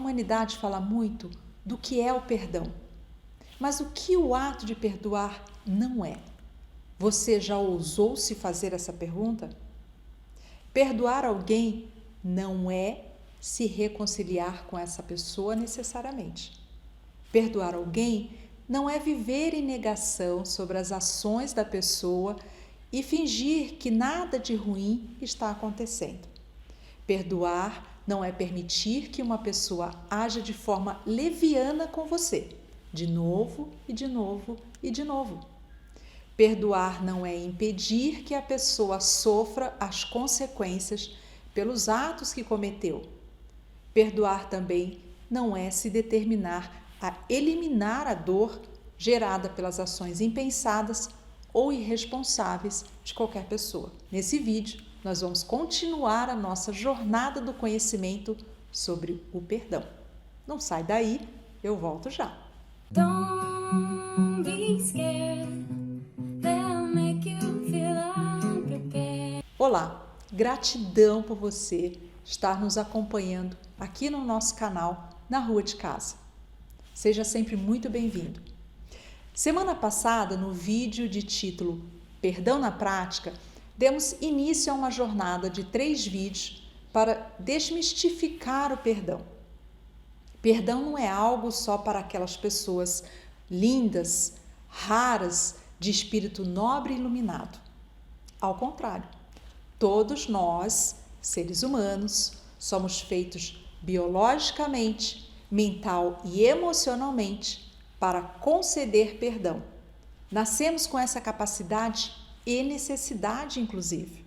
humanidade fala muito do que é o perdão. Mas o que o ato de perdoar não é? Você já ousou se fazer essa pergunta? Perdoar alguém não é se reconciliar com essa pessoa necessariamente. Perdoar alguém não é viver em negação sobre as ações da pessoa e fingir que nada de ruim está acontecendo. Perdoar não é permitir que uma pessoa haja de forma leviana com você, de novo e de novo e de novo. Perdoar não é impedir que a pessoa sofra as consequências pelos atos que cometeu. Perdoar também não é se determinar a eliminar a dor gerada pelas ações impensadas ou irresponsáveis de qualquer pessoa. Nesse vídeo, nós vamos continuar a nossa jornada do conhecimento sobre o perdão. Não sai daí, eu volto já. Don't be scared, they'll make you feel unprepared. Olá, gratidão por você estar nos acompanhando aqui no nosso canal Na Rua de Casa. Seja sempre muito bem-vindo. Semana passada, no vídeo de título Perdão na Prática, demos início a uma jornada de 3 vídeos para desmistificar o perdão. Perdão não é algo só para aquelas pessoas lindas, raras, de espírito nobre e iluminado. Ao contrário, todos nós, seres humanos, somos feitos biologicamente, mental e emocionalmente para conceder perdão. Nascemos com essa capacidade e necessidade, inclusive.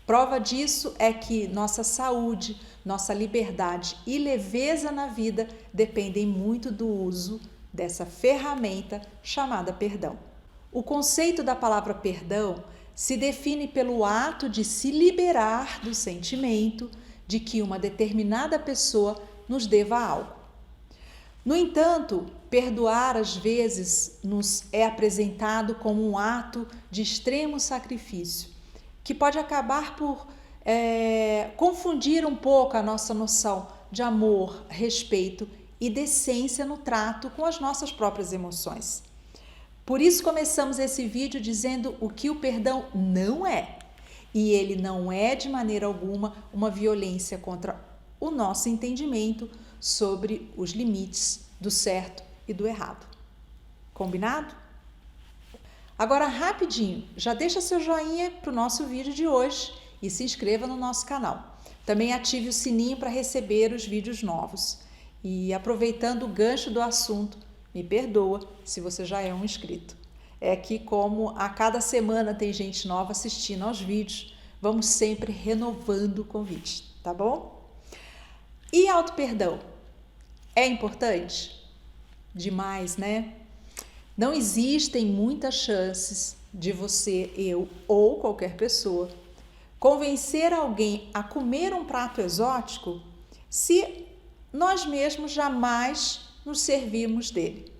Prova disso é que nossa saúde, nossa liberdade e leveza na vida dependem muito do uso dessa ferramenta chamada perdão. O conceito da palavra perdão se define pelo ato de se liberar do sentimento de que uma determinada pessoa nos deva algo. No entanto, perdoar às vezes nos é apresentado como um ato de extremo sacrifício, que pode acabar por confundir um pouco a nossa noção de amor, respeito e decência no trato com as nossas próprias emoções. Por isso começamos esse vídeo dizendo o que o perdão não é. E ele não é de maneira alguma uma violência contra o nosso entendimento sobre os limites do certo e do errado. Combinado? Agora, rapidinho, já deixa seu joinha para o nosso vídeo de hoje e se inscreva no nosso canal. Também ative o sininho para receber os vídeos novos. E aproveitando o gancho do assunto, me perdoa se você já é um inscrito. É que como a cada semana tem gente nova assistindo aos vídeos, vamos sempre renovando o convite, tá bom? E auto-perdão? É importante? Demais, né? Não existem muitas chances de você, eu ou qualquer pessoa convencer alguém a comer um prato exótico se nós mesmos jamais nos servimos dele.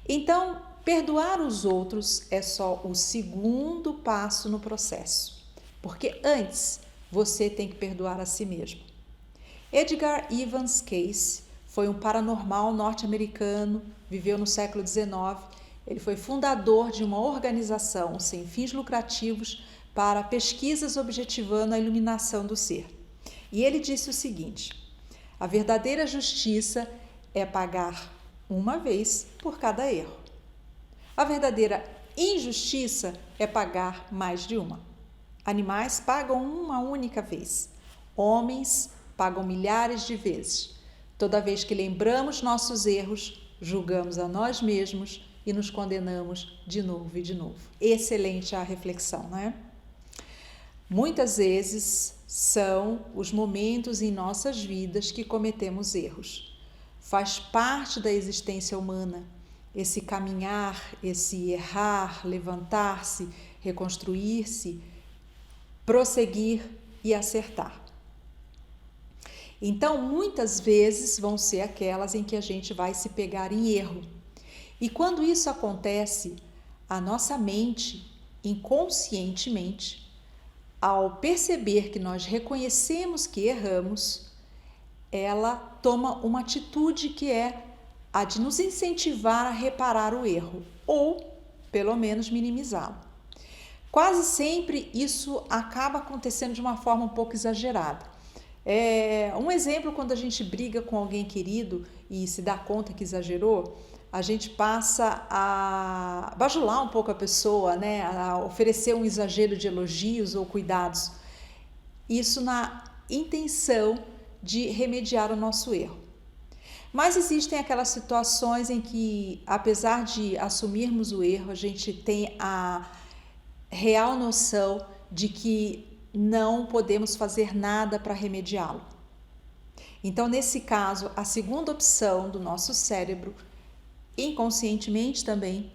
Então, perdoar os outros é só o segundo passo no processo, porque antes você tem que perdoar a si mesmo. Edgar Evans Cayce foi um paranormal norte-americano, viveu no século XIX. Ele foi fundador de uma organização sem fins lucrativos para pesquisas objetivando a iluminação do ser. E ele disse o seguinte: a verdadeira justiça é pagar uma vez por cada erro. A verdadeira injustiça é pagar mais de uma. Animais pagam uma única vez. Homens pagam milhares de vezes. Toda vez que lembramos nossos erros, julgamos a nós mesmos e nos condenamos de novo e de novo. Excelente a reflexão, não é? Muitas vezes são os momentos em nossas vidas que cometemos erros. Faz parte da existência humana esse caminhar, esse errar, levantar-se, reconstruir-se, prosseguir e acertar. Então, muitas vezes vão ser aquelas em que a gente vai se pegar em erro. E quando isso acontece, a nossa mente, inconscientemente, ao perceber que nós reconhecemos que erramos, ela toma uma atitude que é a de nos incentivar a reparar o erro, ou pelo menos minimizá-lo. Quase sempre isso acaba acontecendo de uma forma um pouco exagerada. Um exemplo, quando a gente briga com alguém querido e se dá conta que exagerou, a gente passa a bajular um pouco a pessoa, né? A oferecer um exagero de elogios ou cuidados. Isso na intenção de remediar o nosso erro. Mas existem aquelas situações em que, apesar de assumirmos o erro, a gente tem a real noção de que não podemos fazer nada para remediá-lo. Então, nesse caso, a segunda opção do nosso cérebro, inconscientemente também,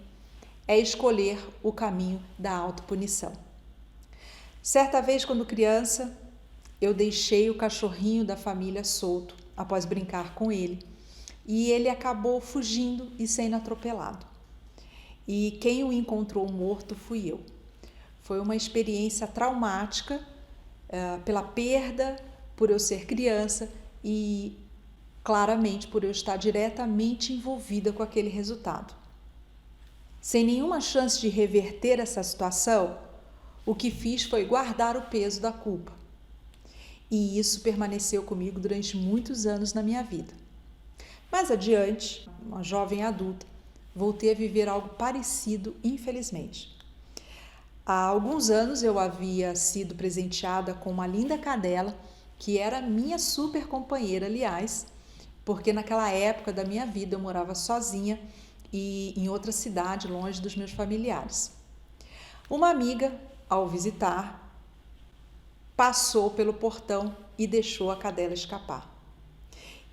é escolher o caminho da autopunição. Certa vez, quando criança, eu deixei o cachorrinho da família solto após brincar com ele e ele acabou fugindo e sendo atropelado. E quem o encontrou morto fui eu. Foi uma experiência traumática pela perda, por eu ser criança e claramente por eu estar diretamente envolvida com aquele resultado. Sem nenhuma chance de reverter essa situação, o que fiz foi guardar o peso da culpa. E isso permaneceu comigo durante muitos anos na minha vida. Mais adiante, uma jovem adulta, voltei a viver algo parecido, infelizmente. Há alguns anos eu havia sido presenteada com uma linda cadela, que era minha super companheira, aliás, porque naquela época da minha vida eu morava sozinha e em outra cidade, longe dos meus familiares. Uma amiga, ao visitar, passou pelo portão e deixou a cadela escapar.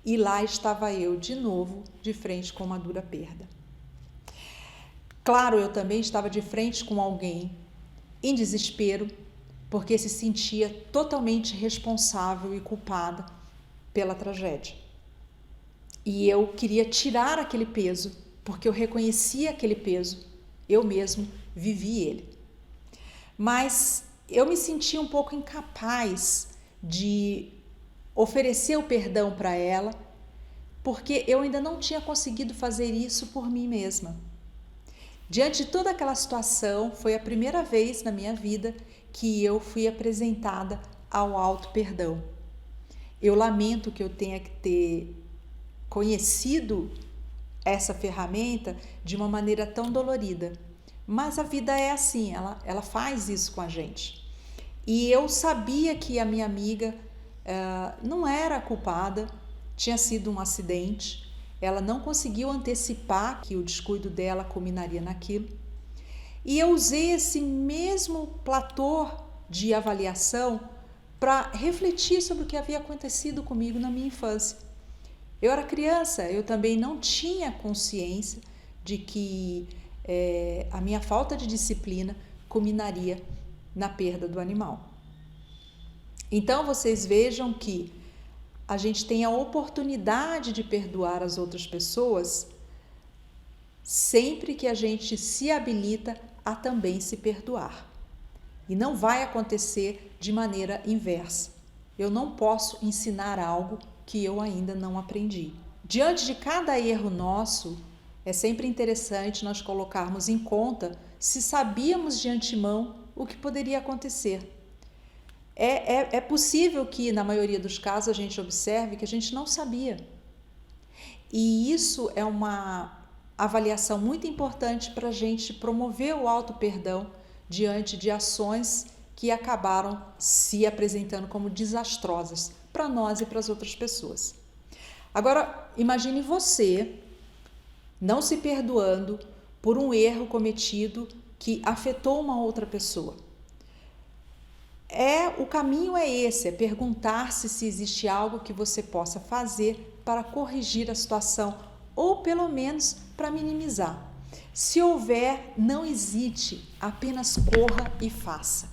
E lá estava eu de novo, de frente com uma dura perda. Claro, eu também estava de frente com alguém em desespero, porque se sentia totalmente responsável e culpada pela tragédia. E eu queria tirar aquele peso, porque eu reconhecia aquele peso, eu mesmo vivi ele. Mas eu me sentia um pouco incapaz de oferecer o perdão para ela, porque eu ainda não tinha conseguido fazer isso por mim mesma. Diante de toda aquela situação, foi a primeira vez na minha vida que eu fui apresentada ao auto-perdão. Eu lamento que eu tenha que ter conhecido essa ferramenta de uma maneira tão dolorida, mas a vida é assim, ela faz isso com a gente. E eu sabia que a minha amiga não era a culpada, tinha sido um acidente, ela não conseguiu antecipar que o descuido dela culminaria naquilo. E eu usei esse mesmo platô de avaliação para refletir sobre o que havia acontecido comigo na minha infância. Eu era criança, eu também não tinha consciência de que a minha falta de disciplina culminaria na perda do animal. Então vocês vejam que a gente tem a oportunidade de perdoar as outras pessoas sempre que a gente se habilita a também se perdoar. E não vai acontecer de maneira inversa. Eu não posso ensinar algo que eu ainda não aprendi. Diante de cada erro nosso, é sempre interessante nós colocarmos em conta se sabíamos de antemão o que poderia acontecer. É possível que, na maioria dos casos, a gente observe que a gente não sabia. E isso é uma avaliação muito importante para a gente promover o auto-perdão diante de ações que acabaram se apresentando como desastrosas para nós e para as outras pessoas. Agora, imagine você não se perdoando por um erro cometido que afetou uma outra pessoa. O caminho é esse, é perguntar-se se existe algo que você possa fazer para corrigir a situação ou pelo menos para minimizar. Se houver, não hesite, apenas corra e faça.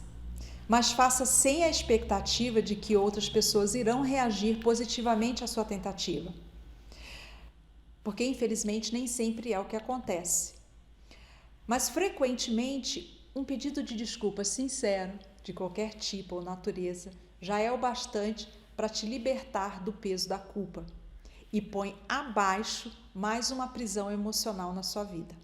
Mas faça sem a expectativa de que outras pessoas irão reagir positivamente à sua tentativa. Porque, infelizmente, nem sempre é o que acontece. Mas, frequentemente, um pedido de desculpa sincero, de qualquer tipo ou natureza, já é o bastante para te libertar do peso da culpa e põe abaixo mais uma prisão emocional na sua vida.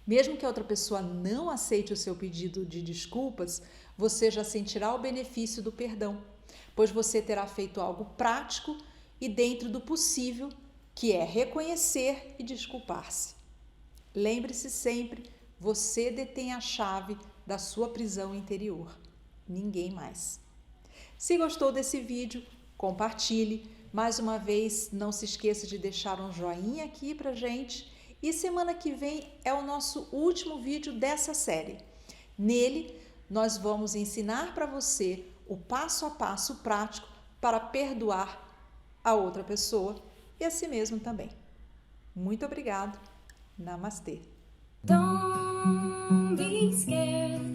Mesmo que a outra pessoa não aceite o seu pedido de desculpas, você já sentirá o benefício do perdão, pois você terá feito algo prático e dentro do possível, que é reconhecer e desculpar-se. Lembre-se sempre, você detém a chave da sua prisão interior, ninguém mais. Se gostou desse vídeo, compartilhe. Mais uma vez, não se esqueça de deixar um joinha aqui pra gente. E semana que vem é o nosso último vídeo dessa série. Nele, nós vamos ensinar para você o passo a passo prático para perdoar a outra pessoa e a si mesmo também. Muito obrigado. Namastê. Don't be scared.